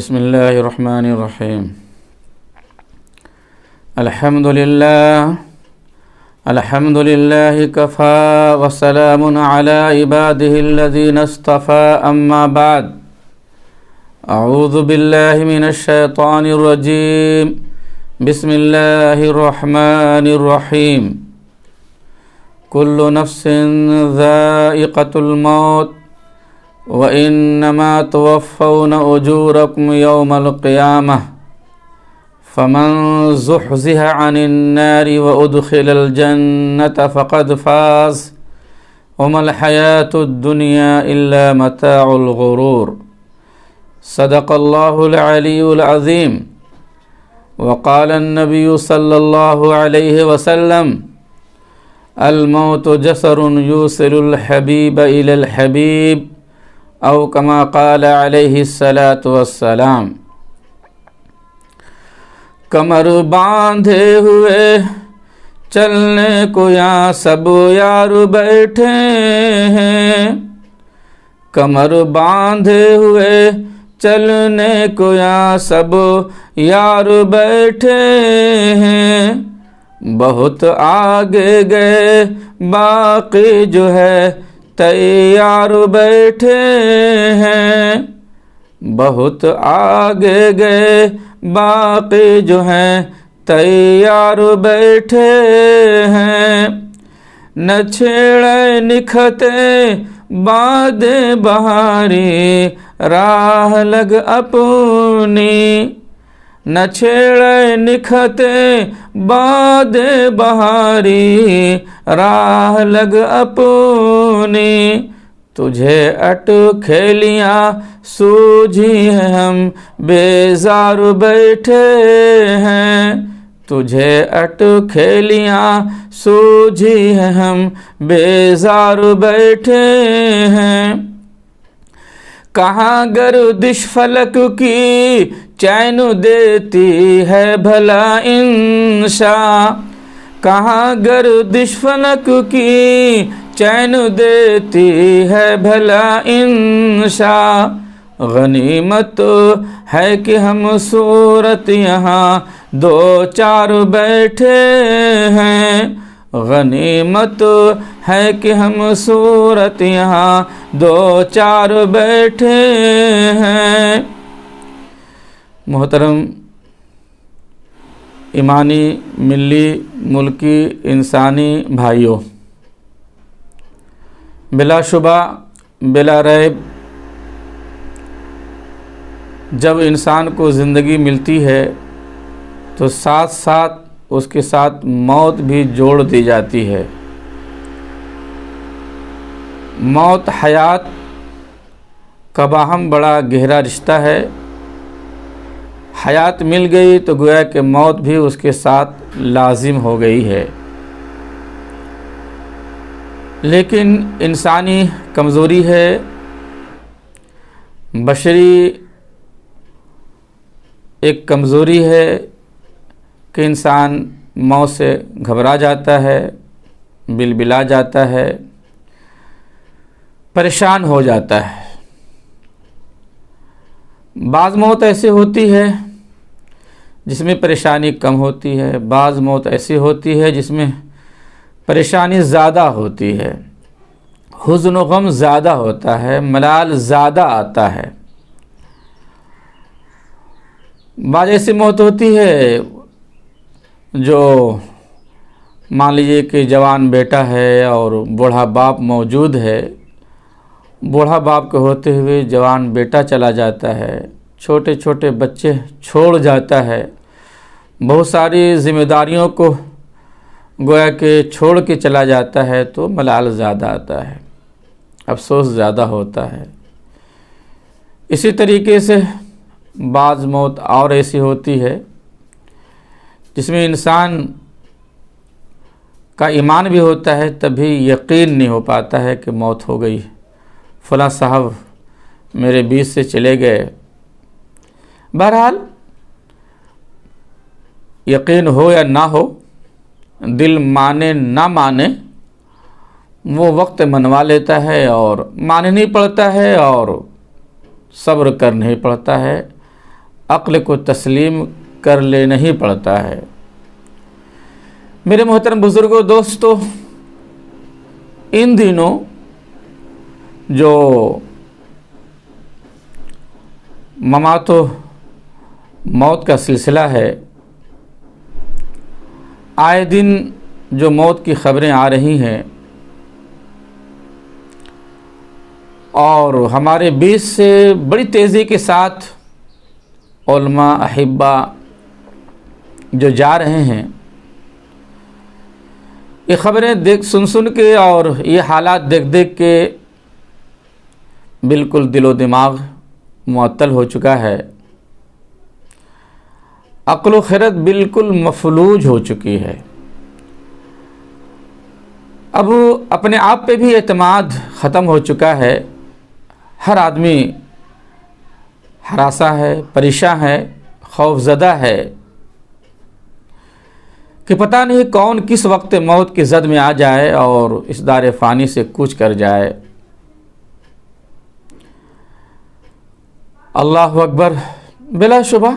بسم الله الرحمن الرحيم. الحمد لله كفى وسلام على عباده الذين اصطفى. أما بعد، أعوذ بالله من الشيطان الرجيم. بسم الله الرحمن الرحيم. كل نفس ذائقة الموت وإنما توفون أجوركم يوم القيامة فمن زحزح عن النار وأدخل الجنة فقد فاز وما الحياة الدنيا إلا متاع الغرور. صدق الله العلي العظيم. وقال النبي صلى الله عليه وسلم: الموت جسر يوصل الحبيب إلى الحبيب او کما قال علیہ الصلاۃ والسلام. کمر باندھے ہوئے چلنے کو یہاں سب یار بیٹھے ہیں. کمر باندھے ہوئے چلنے کو یہاں سب یار بیٹھے ہیں. بہت آگے گئے باقی جو ہے تیار بیٹھے ہیں. بہت آگے گئے باقی جو ہیں تیار بیٹھے ہیں. نہ چھیڑے نکھتے باد بہاری راہ لگ اپنی. نہ چھیڑے نکھتے باد بہاری راہ لگ اپنی. تجھے اٹ کھیلیاں سوجھی ہیں ہم بیزار بیٹھے ہیں. تجھے اٹ کھیلیاں سوجھی ہیں ہم بیزار بیٹھے ہیں. کہاں گردش فلک کی چین دیتی ہے بھلا انشاء. کہاں گردش فلک کی چین دیتی ہے بھلا انشاء. غنیمت ہے کہ ہم صورت یہاں دو چار بیٹھے ہیں. غنیمت ہے کہ ہم صورت یہاں دو چار بیٹھے ہیں. محترم ایمانی، ملی، ملکی، انسانی بھائیوں، بلا شبہ بلا ریب جب انسان کو زندگی ملتی ہے تو ساتھ ساتھ اس کے ساتھ موت بھی جوڑ دی جاتی ہے. موت حیات کا باہم بڑا گہرا رشتہ ہے. حیات مل گئی تو گویا کہ موت بھی اس کے ساتھ لازم ہو گئی ہے. لیکن انسانی کمزوری ہے، بشری ایک کمزوری ہے کہ انسان موت سے گھبرا جاتا ہے، بلبلا جاتا ہے، پریشان ہو جاتا ہے. بعض موت ایسی ہوتی ہے جس میں پریشانی کم ہوتی ہے، بعض موت ایسی ہوتی ہے جس میں پریشانی زیادہ ہوتی ہے، حزن و غم زیادہ ہوتا ہے، ملال زیادہ آتا ہے. بعض ایسی موت ہوتی ہے جو مان لیجیے کہ جوان بیٹا ہے اور بوڑھا باپ موجود ہے. بوڑھا باپ کے ہوتے ہوئے جوان بیٹا چلا جاتا ہے، چھوٹے چھوٹے بچے چھوڑ جاتا ہے، بہت ساری ذمہ داریوں کو گویا کہ چھوڑ کے چلا جاتا ہے تو ملال زیادہ آتا ہے، افسوس زیادہ ہوتا ہے. اسی طریقے سے بعض موت اور ایسی ہوتی ہے جس میں انسان کا ایمان بھی ہوتا ہے تب بھی یقین نہیں ہو پاتا ہے کہ موت ہو گئی، فلاں صاحب میرے بیچ سے چلے گئے. بہرحال یقین ہو یا نہ ہو، دل مانے نہ مانے، وہ وقت منوا لیتا ہے اور ماننا پڑتا ہے اور صبر کرنا پڑتا ہے. عقل کو تسلیم کر لینا ہی پڑتا ہے۔ میرے محترم بزرگوں، دوستو، ان دنوں جو ممات و موت کا سلسلہ ہے، آئے دن جو موت کی خبریں آ رہی ہیں اور ہمارے بیچ سے بڑی تیزی کے ساتھ علماء احبا جو جا رہے ہیں، یہ خبریں سن کے اور یہ حالات دیکھ کے بالکل دل و دماغ معطل ہو چکا ہے، عقل و خرد بالکل مفلوج ہو چکی ہے۔ اب اپنے آپ پہ بھی اعتماد ختم ہو چکا ہے، ہر آدمی ہراساں ہے، پریشان ہے، خوف زدہ ہے کہ پتہ نہیں کون کس وقت موت کی زد میں آ جائے اور اس دار فانی سے کوچ کر جائے۔ اللہ اکبر، بلا شبہ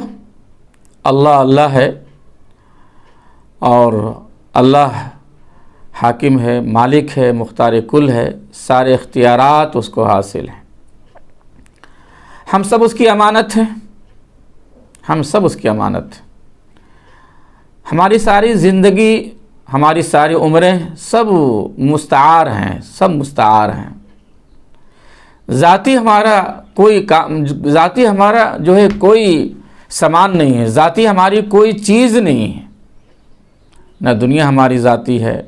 اللہ ہے اور اللہ حاکم ہے، مالک ہے، مختار کل ہے، سارے اختیارات اس کو حاصل ہیں۔ ہم سب اس کی امانت ہیں، ہم سب اس کی امانت ہیں۔ ہماری ساری زندگی، ہماری ساری عمریں سب مستعار ہیں، سب مستعار ہیں۔ ذاتی ہمارا جو ہے کوئی سامان نہیں ہے، ذاتی ہماری کوئی چیز نہیں ہے، نہ دنیا ہماری ذاتی ہے،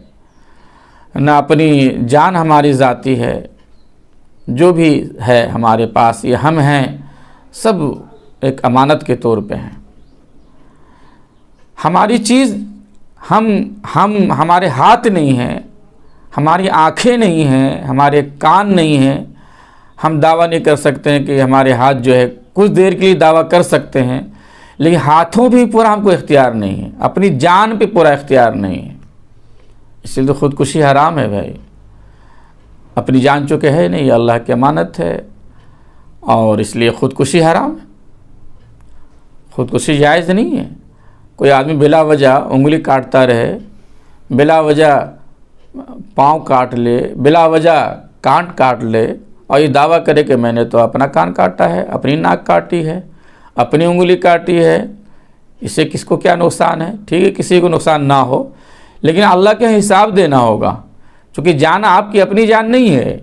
نہ اپنی جان ہماری ذاتی ہے۔ جو بھی ہے ہمارے پاس، یہ ہم ہیں، سب ایک امانت کے طور پہ ہیں۔ ہماری چیز ہمارے ہاتھ نہیں ہیں، ہماری آنکھیں نہیں ہیں، ہمارے کان نہیں ہیں۔ ہم دعویٰ نہیں کر سکتے ہیں کہ ہمارے ہاتھ جو ہے کچھ دیر کے لیے دعویٰ کر سکتے ہیں، لیکن ہاتھوں بھی پورا ہم کو اختیار نہیں ہے، اپنی جان پہ پورا اختیار نہیں ہے۔ اس لیے تو خودکشی حرام ہے بھائی، اپنی جان چونکہ ہے نہیں، یہ اللہ کی امانت ہے، اور اس لیے خودکشی حرام ہے، خودکشی جائز نہیں ہے۔ کوئی آدمی بلا وجہ انگلی کاٹتا رہے، بلا وجہ پاؤں کاٹ لے، بلا وجہ کان کاٹ لے اور یہ دعویٰ کرے کہ میں نے تو اپنا کان کاٹا ہے، اپنی ناک کاٹی ہے، اپنی انگلی کاٹی ہے، اس سے کس کو کیا نقصان ہے؟ ٹھیک ہے، کسی کو نقصان نہ ہو، لیکن اللہ کے حساب دینا ہوگا، چونکہ جان آپ کی اپنی جان نہیں ہے،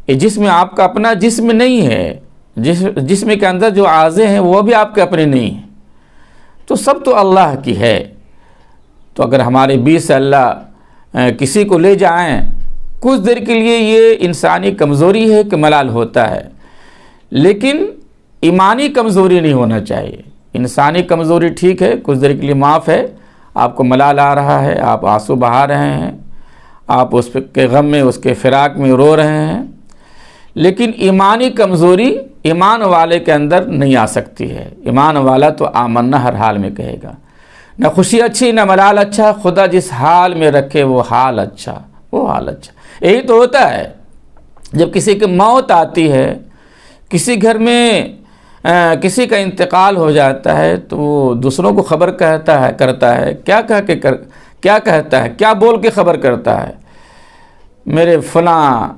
یہ جسم آپ کا اپنا جسم نہیں ہے، جسم کے اندر جو اعضاء ہیں وہ بھی آپ کے اپنے نہیں ہیں، تو سب تو اللہ کی ہے۔ تو اگر ہمارے بیچ سے اللہ کسی کو لے جائیں کچھ دیر کے لیے، یہ انسانی کمزوری ہے کہ ملال ہوتا ہے، لیکن ایمانی کمزوری نہیں ہونا چاہیے۔ انسانی کمزوری ٹھیک ہے، کچھ دیر کے لیے معاف ہے، آپ کو ملال آ رہا ہے، آپ آنسو بہا رہے ہیں، آپ اس کے غم میں، اس کے فراق میں رو رہے ہیں، لیکن ایمانی کمزوری ایمان والے کے اندر نہیں آ سکتی ہے۔ ایمان والا تو آمنا ہر حال میں کہے گا، نہ خوشی اچھی نہ ملال اچھا، خدا جس حال میں رکھے وہ حال اچھا، وہ حال اچھا۔ یہی تو ہوتا ہے جب کسی کی موت آتی ہے، کسی گھر میں کسی کا انتقال ہو جاتا ہے، تو وہ دوسروں کو خبر کرتا ہے، کیا کہتا ہے، کیا بول کے خبر کرتا ہے، میرے فلاں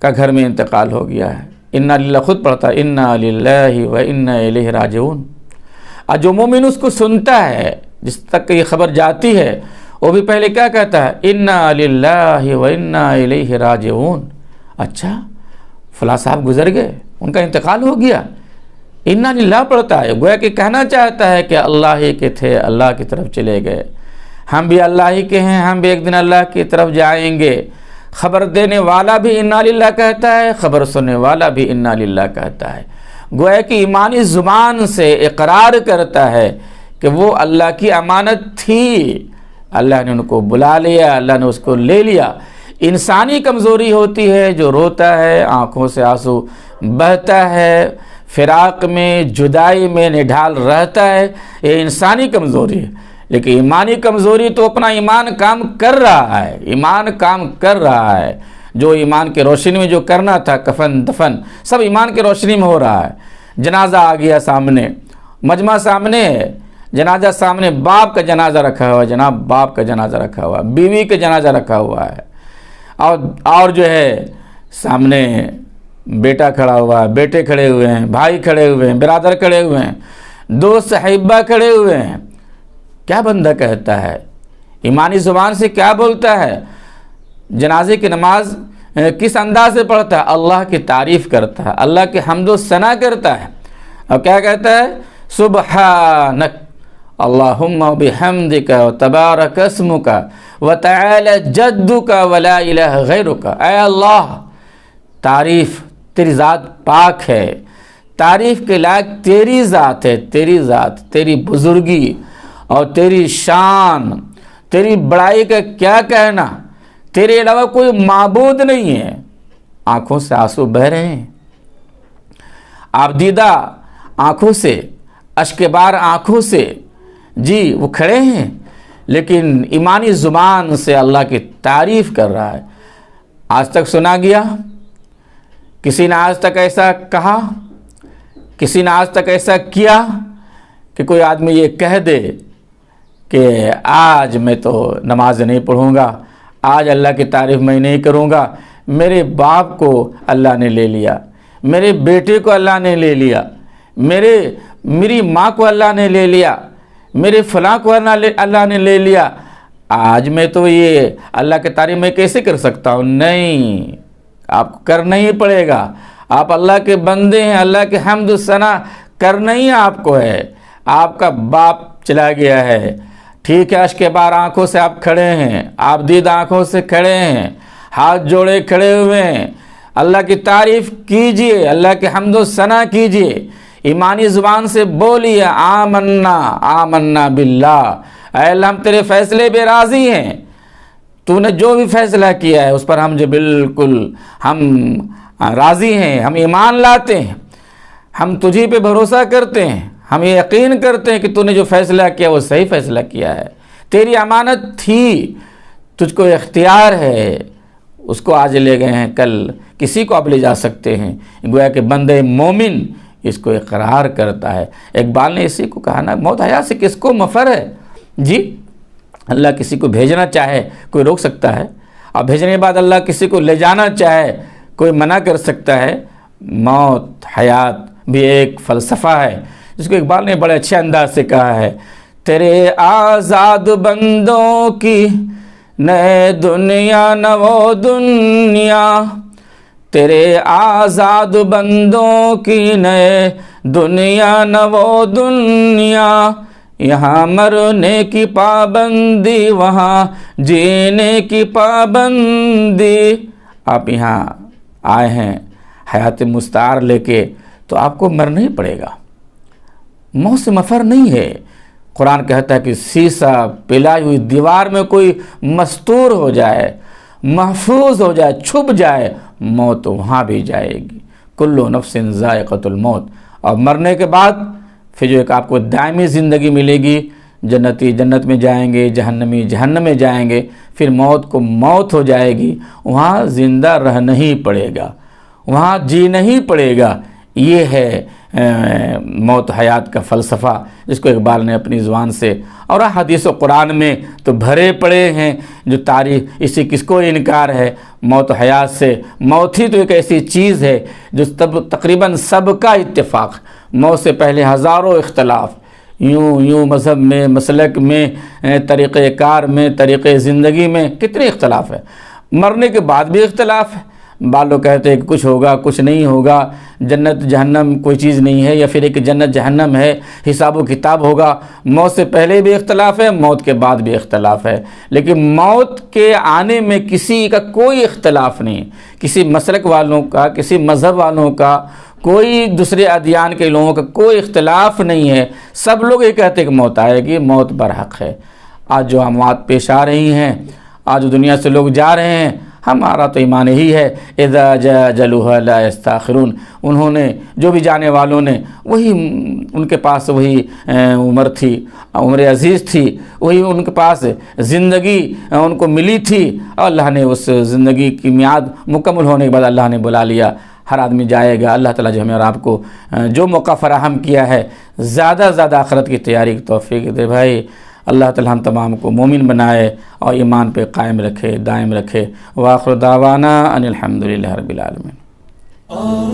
کا گھر میں انتقال ہو گیا ہے، انا للہ، خود پڑھتا ہے انا للہ و انا الیہ راجعون۔ اور جو مومن اس کو سنتا ہے، جس تک یہ خبر جاتی ہے، وہ بھی پہلے کیا کہتا ہے؟ انا للہ و انا الیہ راجعون۔ اچھا، فلاں صاحب گزر گئے، ان کا انتقال ہو گیا، انا للہ پڑھتا ہے، گویا کہ کہنا چاہتا ہے کہ اللہ ہی کے تھے، اللہ کی طرف چلے گئے، ہم بھی اللہ ہی کے ہیں، ہم بھی ایک دن اللہ کی طرف جائیں گے۔ خبر دینے والا بھی انا للہ کہتا ہے، خبر سننے والا بھی انا للہ کہتا ہے، گویا کہ ایمانی زبان سے اقرار کرتا ہے کہ وہ اللہ کی امانت تھی، اللہ نے ان کو بلا لیا، اللہ نے اس کو لے لیا۔ انسانی کمزوری ہوتی ہے، جو روتا ہے، آنکھوں سے آنسو بہتا ہے، فراق میں، جدائی میں نڈھال رہتا ہے، یہ انسانی کمزوری ہے۔ لیکن ایمانی کمزوری تو اپنا ایمان کام کر رہا ہے، ایمان کام کر رہا ہے، جو ایمان کے روشنی میں جو کرنا تھا، کفن دفن سب ایمان کے روشنی میں ہو رہا ہے۔ جنازہ آ گیا سامنے، مجمع سامنے ہے، جنازہ سامنے، باپ کا جنازہ رکھا ہوا ہے جناب، باپ کا جنازہ رکھا ہوا ہے، بیوی کا جنازہ رکھا ہوا ہے، اور جو ہے سامنے بیٹا کھڑا ہوا ہے، بیٹے کھڑے ہوئے ہیں، بھائی کھڑے ہوئے ہیں، برادر کھڑے ہوئے ہیں، دو صحیبہ کھڑے ہوئے ہیں. کیا بندہ کہتا ہے؟ ایمانی زبان سے کیا بولتا ہے؟ جنازے کی نماز کس انداز سے پڑھتا ہے؟ اللہ کی تعریف کرتا ہے، اللہ کی حمد و ثنا کرتا ہے. اور کیا کہتا ہے؟ سبحانک اللہم بحمدک وتبارک اسمک وتعالی جدک ولا الہ غیرک. اے اللہ، تعریف، تیری ذات پاک ہے، تعریف کے لائق تیری ذات ہے، تیری ذات، تیری بزرگی اور تیری شان، تیری بڑائی کا کیا کہنا، تیرے علاوہ کوئی معبود نہیں ہے. آنکھوں سے آنسو بہہ رہے ہیں، آپ دیدہ آنکھوں سے، اشک بار آنکھوں سے، جی وہ کھڑے ہیں، لیکن ایمانی زبان سے اللہ کی تعریف کر رہا ہے. آج تک سنا گیا؟ کسی نے آج تک ایسا کہا؟ کسی نے آج تک ایسا کیا کہ کوئی آدمی یہ کہہ دے کہ آج میں تو نماز نہیں پڑھوں گا، آج اللہ کی تعریف میں نہیں کروں گا، میرے باپ کو اللہ نے لے لیا، میرے بیٹے کو اللہ نے لے لیا، میری ماں کو اللہ نے لے لیا، میرے فلاں کو اللہ نے لے لیا، آج میں تو یہ اللہ کی تعریف میں کیسے کر سکتا ہوں؟ نہیں، آپ کو کرنا ہی پڑے گا. آپ اللہ کے بندے ہیں، اللہ کے حمد و ثنا کرنا ہی آپ کو ہے. آپ کا باپ چلا گیا ہے، ٹھیک ہے، اشک بار آنکھوں سے آپ کھڑے ہیں، آپ دید آنکھوں سے کھڑے ہیں، ہاتھ جوڑے کھڑے ہوئے ہیں. اللہ کی تعریف کیجئے، اللہ کے حمد و ثنا کیجئے، ایمانی زبان سے بولیے آمنا آمنا باللہ. اے اللہ، ہم تیرے فیصلے پہ راضی ہیں، تو نے جو بھی فیصلہ کیا ہے اس پر ہم جو بالکل ہم راضی ہیں، ہم ایمان لاتے ہیں، ہم تجھی پہ بھروسہ کرتے ہیں، ہم یہ یقین کرتے ہیں کہ تو نے جو فیصلہ کیا وہ صحیح فیصلہ کیا ہے. تیری امانت تھی، تجھ کو اختیار ہے، اس کو آج لے گئے ہیں، کل کسی کو اب لے جا سکتے ہیں. گویا کہ بندے مومن اس کو اقرار کرتا ہے. اقبال نے اسی کو کہا نا، موت حیات سے کس کو مفر ہے. جی، اللہ کسی کو بھیجنا چاہے کوئی روک سکتا ہے، اور بھیجنے کے بعد اللہ کسی کو لے جانا چاہے کوئی منع کر سکتا ہے. موت حیات بھی ایک فلسفہ ہے جس کو اقبال نے بڑے اچھے انداز سے کہا ہے. تیرے آزاد بندوں کی نئے دنیا نہ وہ دنیا، تیرے آزاد بندوں کی نئے دنیا نہ وہ دنیا، یہاں مرنے کی پابندی وہاں جینے کی پابندی. آپ یہاں آئے ہیں حیات مستعار لے کے، تو آپ کو مرنا ہی پڑے گا، موت سے مفر نہیں ہے. قرآن کہتا ہے کہ سیسا پلائی ہوئی دیوار میں کوئی مستور ہو جائے، محفوظ ہو جائے، چھپ جائے، موت وہاں بھی جائے گی. کلو نفس ذائقۃ الموت. اور مرنے کے بعد پھر جو ایک آپ کو دائمی زندگی ملے گی، جنتی جنت میں جائیں گے، جہنمی جہنم میں جائیں گے. پھر موت کو موت ہو جائے گی، وہاں زندہ رہنا ہی پڑے گا، وہاں جینا ہی پڑے گا. یہ ہے موت حیات کا فلسفہ جس کو اقبال نے اپنی زبان سے، اور حدیث و قرآن میں تو بھرے پڑے ہیں جو تاریخ. اسی کس کو انکار ہے موت حیات سے؟ موت ہی تو ایک ایسی چیز ہے جو تقریباً سب کا اتفاق. موت سے پہلے ہزاروں اختلاف، یوں مذہب میں، مسلک میں، طریقہ کار میں، طریقہ زندگی میں کتنے اختلاف ہیں. مرنے کے بعد بھی اختلاف ہے. بعض لوگ کہتے ہیں کہ کچھ ہوگا، کچھ نہیں ہوگا، جنت جہنم کوئی چیز نہیں ہے، یا پھر ایک جنت جہنم ہے، حساب و کتاب ہوگا. موت سے پہلے بھی اختلاف ہے، موت کے بعد بھی اختلاف ہے. لیکن موت کے آنے میں کسی کا کوئی اختلاف نہیں، کسی مسلک والوں کا، کسی مذہب والوں کا، کوئی دوسرے ادیان کے لوگوں کا کوئی اختلاف نہیں ہے. سب لوگ یہ کہتے ہیں کہ موت آئے گی، موت برحق ہے. آج جو اموات پیش آ رہی ہیں، آج دنیا سے لوگ جا رہے ہیں، ہمارا تو ایمان ہی ہے اذا جاء اجلها لا يستاخرون. انہوں نے جو بھی جانے والوں نے وہی، ان کے پاس وہی عمر تھی، عمر عزیز تھی، وہی ان کے پاس زندگی ان کو ملی تھی، اور اللہ نے اس زندگی کی میعاد مکمل ہونے کے بعد اللہ نے بلا لیا. ہر آدمی جائے گا. اللہ تعالیٰ جو ہمیں اور آپ کو جو موقع فراہم کیا ہے زیادہ زیادہ آخرت کی تیاری کی توفیق دے بھائی. اللہ تعالیٰ ہم تمام کو مومن بنائے اور ایمان پہ قائم رکھے، دائم رکھے. وآخر دعوانا ان الحمدللہ رب العالمین.